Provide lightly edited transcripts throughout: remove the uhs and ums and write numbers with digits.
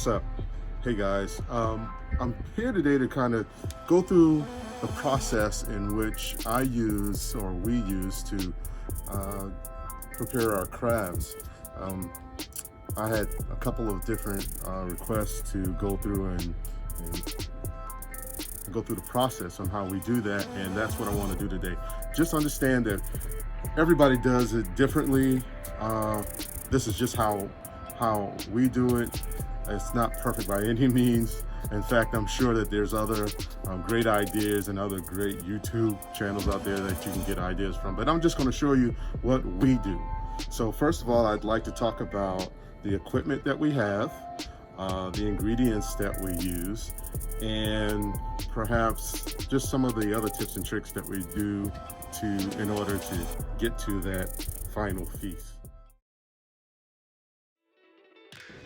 What's up? Hey guys, I'm here today to kind of go through the process in which I use or we use to prepare our crabs. Um, I had a couple of different requests to go through and go through the process on how we do that, and that's what I want to do today. Just understand that everybody does it differently. This is just how we do it. It's not perfect by any means. In fact, I'm sure that there's other great ideas and other great YouTube channels out there that you can get ideas from. But I'm just going to show you what we do. So first of all, I'd like to talk about the equipment that we have, the ingredients that we use, and perhaps just some of the other tips and tricks that we do in order to get to that final feast.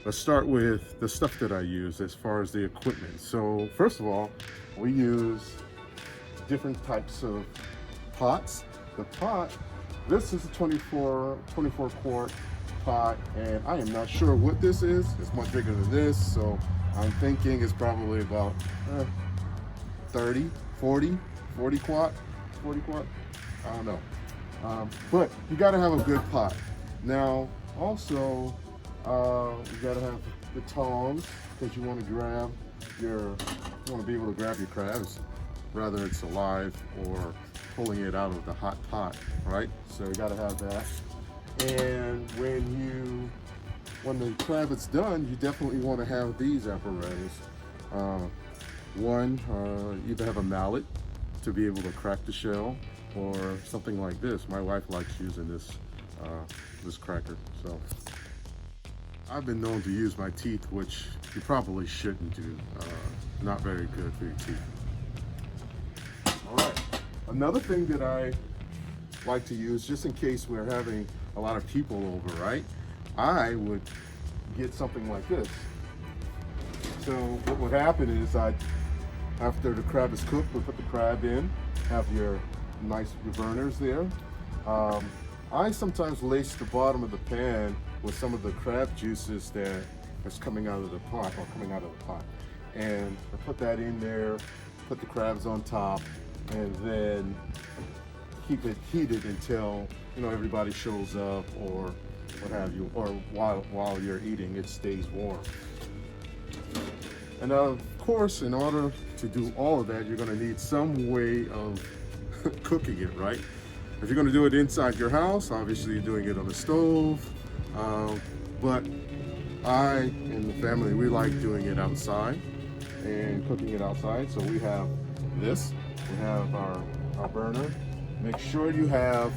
Let's start with the stuff that I use as far as the equipment. So first of all, we use different types of pots. The pot, this is a 24 quart pot, and I am not sure what this is. It's much bigger than this, so I'm thinking it's probably about 40 quart. I don't know. But you gotta have a good pot. Now, also, you gotta have the tongs because you want to be able to grab your crabs, whether it's alive or pulling it out of the hot pot, right? So you gotta have that. And when the crab is done, you definitely want to have these apparatus. Either have a mallet to be able to crack the shell, or something like this. My wife likes using this cracker. So I've been known to use my teeth, which you probably shouldn't do. Not very good for your teeth. All right. Another thing that I like to use, just in case we're having a lot of people over, right? I would get something like this. So what would happen is after the crab is cooked, we'll put the crab in, have your burners there. I sometimes lace the bottom of the pan with some of the crab juices that's coming out of the pot. And I put that in there, put the crabs on top, and then keep it heated until everybody shows up or what have you, or while you're eating, it stays warm. And of course, in order to do all of that, you're going to need some way of cooking it, right? If you're going to do it inside your house, obviously you're doing it on the stove. But I and the family, we like doing it outside and cooking it outside. So we have this. We have our burner. Make sure you have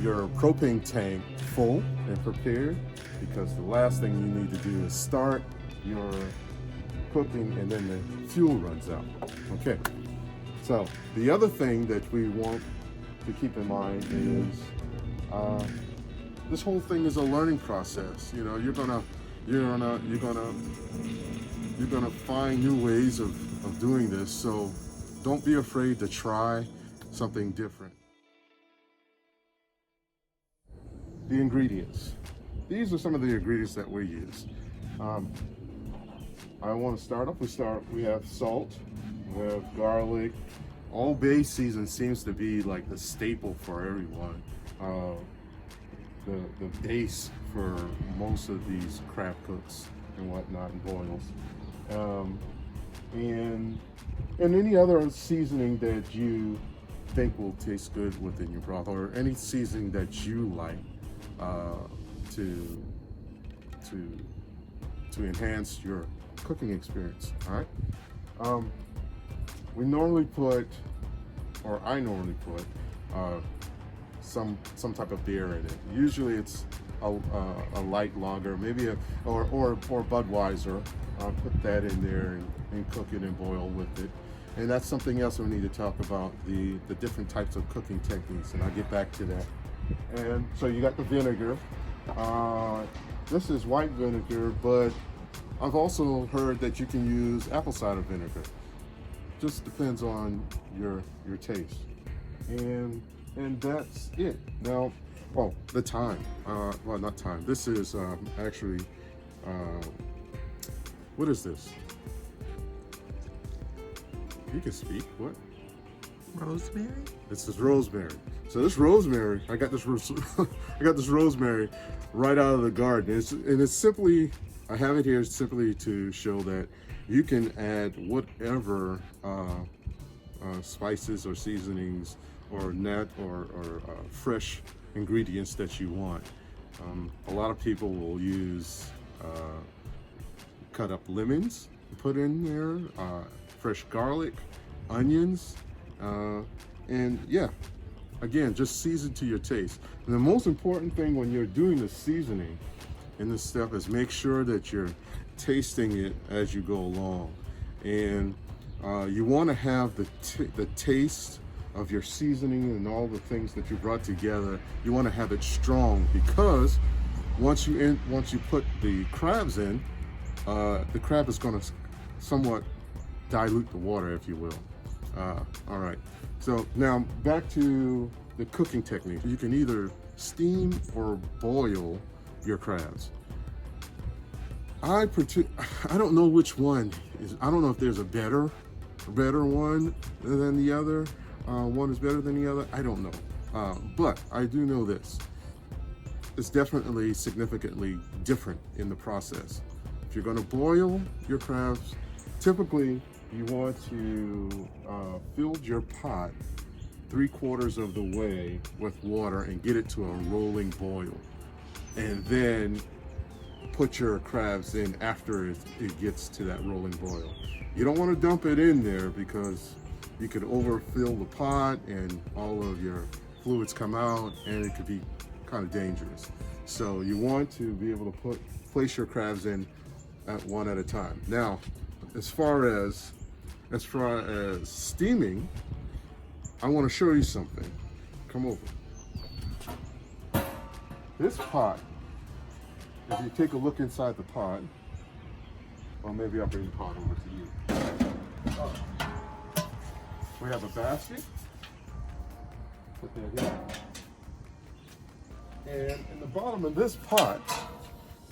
your propane tank full and prepared, because the last thing you need to do is start your cooking and then the fuel runs out. Okay. So the other thing that we want to keep in mind is this whole thing is a learning process. You're gonna find new ways of doing this. So don't be afraid to try something different. The ingredients. These are some of the ingredients that we use. I want to start off. We have salt, we have garlic. Old Bay season seems to be like the staple for everyone. The base for most of these crab cooks and whatnot, and boils. And any other seasoning that you think will taste good within your broth, or any seasoning that you like to enhance your cooking experience. All right. We normally put, or I normally put, some type of beer in it. Usually it's a light lager, maybe or Budweiser. I'll put that in there and cook it and boil with it. And that's something else we need to talk about, the different types of cooking techniques, and I'll get back to that. And so you got the vinegar. This is white vinegar, but I've also heard that you can use apple cider vinegar. Just depends on your taste. And that's it. Now, the time. Well, not time. This is actually What is this? You can speak. What? Rosemary? This is rosemary. So this rosemary, I got this rosemary right out of the garden. It's simply, I have it here simply to show that you can add whatever spices or seasonings or fresh ingredients that you want. A lot of people will use cut up lemons, put in there, fresh garlic, onions, and yeah, again, just season to your taste. And the most important thing when you're doing the seasoning in this stuff is make sure that you're tasting it as you go along. And you want to have the taste of your seasoning and all the things that you brought together. You want to have it strong, because once you put the crabs in, the crab is going to somewhat dilute the water, if you will. All right, so now back to the cooking technique. You can either steam or boil your crabs. I don't know which one is. I don't know if there's a better one than the other. One is better than the other. I don't know, but I do know this. It's definitely significantly different in the process. If you're going to boil your crabs, typically you want to fill your pot 3/4 of the way with water and get it to a rolling boil, and then put your crabs in after it gets to that rolling boil. You don't want to dump it in there, because you could overfill the pot and all of your fluids come out, and it could be kind of dangerous. So you want to be able to place your crabs in one at a time. Now, as far as steaming, I want to show you something. Come over. This pot, if you take a look inside the pot, or maybe I'll bring the pot over to you. We have a basket. Put that in. And in the bottom of this pot,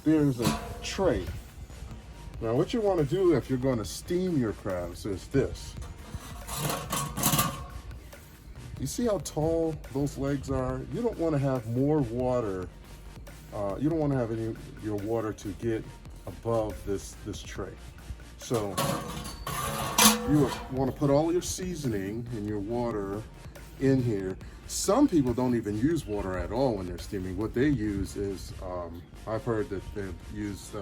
there's a tray. Now, what you want to do if you're going to steam your crabs is this. You see how tall those legs are? You don't want to have more water. You don't want to have your water to get above this tray. So you want to put all your seasoning and your water in here. Some people don't even use water at all when they're steaming. What they use is, I've heard that they use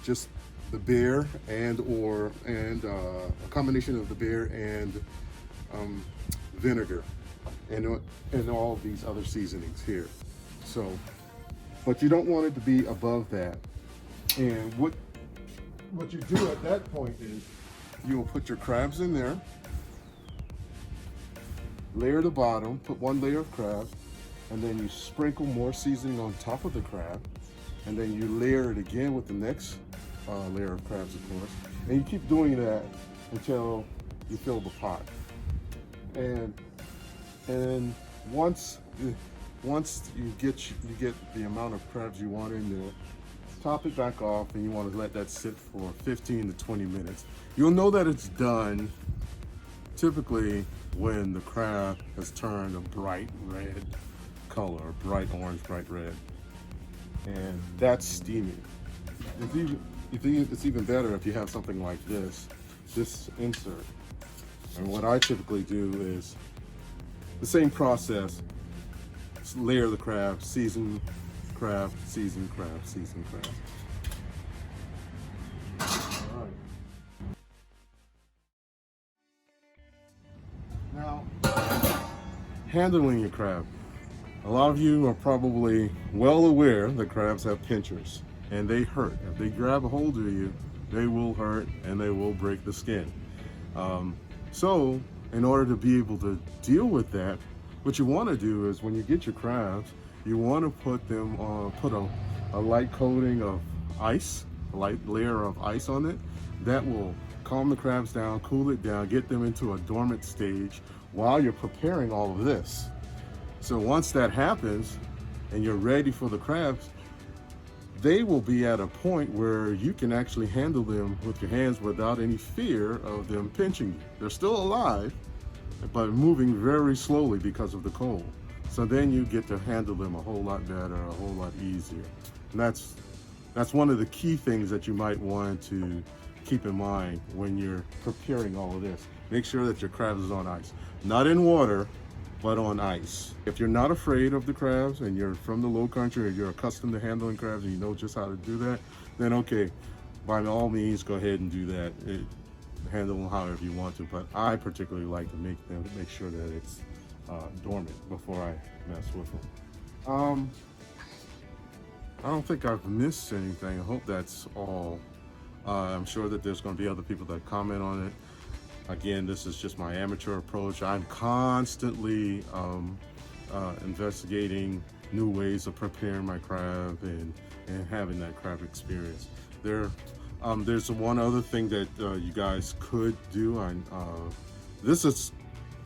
just the beer and a combination of the beer and vinegar and all of these other seasonings here. So, but you don't want it to be above that. And what you do at that point is you will put your crabs in there, layer the bottom, put one layer of crab, and then you sprinkle more seasoning on top of the crab, and then you layer it again with the next layer of crabs, of course, and you keep doing that until you fill the pot. And once you get the amount of crabs you want in there, top it back off, and you want to let that sit for 15 to 20 minutes. You'll know that it's done typically when the crab has turned a bright red color, bright orange, bright red, and that's steaming. It's even better if you have something like this insert. And what I typically do is the same process: layer the crab, season crab, season crab, season crab. All right. Now, handling your crab. A lot of you are probably well aware that crabs have pinchers, and they hurt. If they grab a hold of you, they will hurt and they will break the skin. So in order to be able to deal with that, what you want to do is when you get your crabs, you want to put a light coating of ice, a light layer of ice on it. That will calm the crabs down, cool it down, get them into a dormant stage while you're preparing all of this. So once that happens and you're ready for the crabs, they will be at a point where you can actually handle them with your hands without any fear of them pinching you. They're still alive, but moving very slowly because of the cold. So then you get to handle them a whole lot better, a whole lot easier. And that's one of the key things that you might want to keep in mind when you're preparing all of this. Make sure that your crab is on ice. Not in water, but on ice. If you're not afraid of the crabs and you're from the low country or you're accustomed to handling crabs and you know just how to do that, then okay, by all means, go ahead and do that. Handle them however you want to, but I particularly like to make sure that it's dormant before I mess with them. I don't think I've missed anything. I hope that's all. I'm sure that there's going to be other people that comment on it. Again, this is just my amateur approach. I'm constantly investigating new ways of preparing my crab and having that crab experience. There's one other thing that you guys could do. This is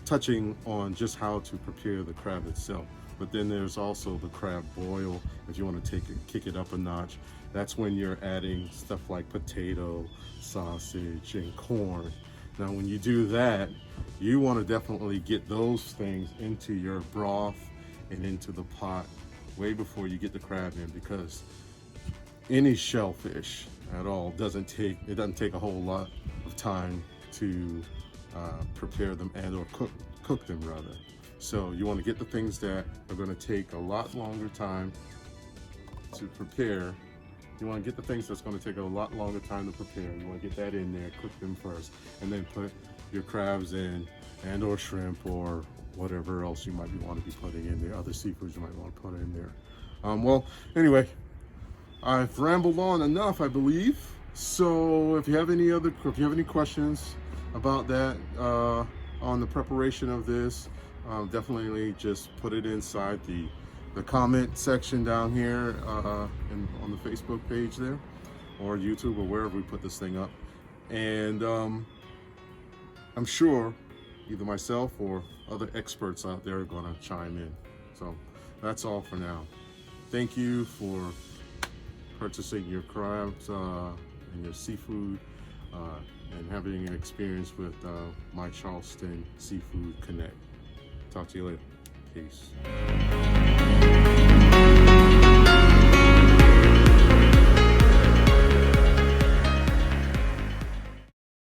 touching on just how to prepare the crab itself. But then there's also the crab boil. If you want to kick it up a notch, that's when you're adding stuff like potato, sausage, and corn. Now, when you do that, you want to definitely get those things into your broth and into the pot way before you get the crab in, because any shellfish at all doesn't take a whole lot of time to prepare them and or cook them rather. So you want to get the things that are going to take a lot longer time to prepare. You want to get the things that's going to take a lot longer time to prepare. You want to get that in there, cook them first, and then put your crabs in and or shrimp or whatever else you might want to be putting in there, other seafoods you might want to put in there. Well, anyway, I've rambled on enough, I believe. So if you have any questions about that on the preparation of this, definitely just put it inside the comment section down here on the Facebook page there, or YouTube, or wherever we put this thing up. And I'm sure either myself or other experts out there are going to chime in. So that's all for now. Thank you for purchasing your crabs and your seafood and having an experience with my Charleston Seafood Connect. Talk to you later. Peace.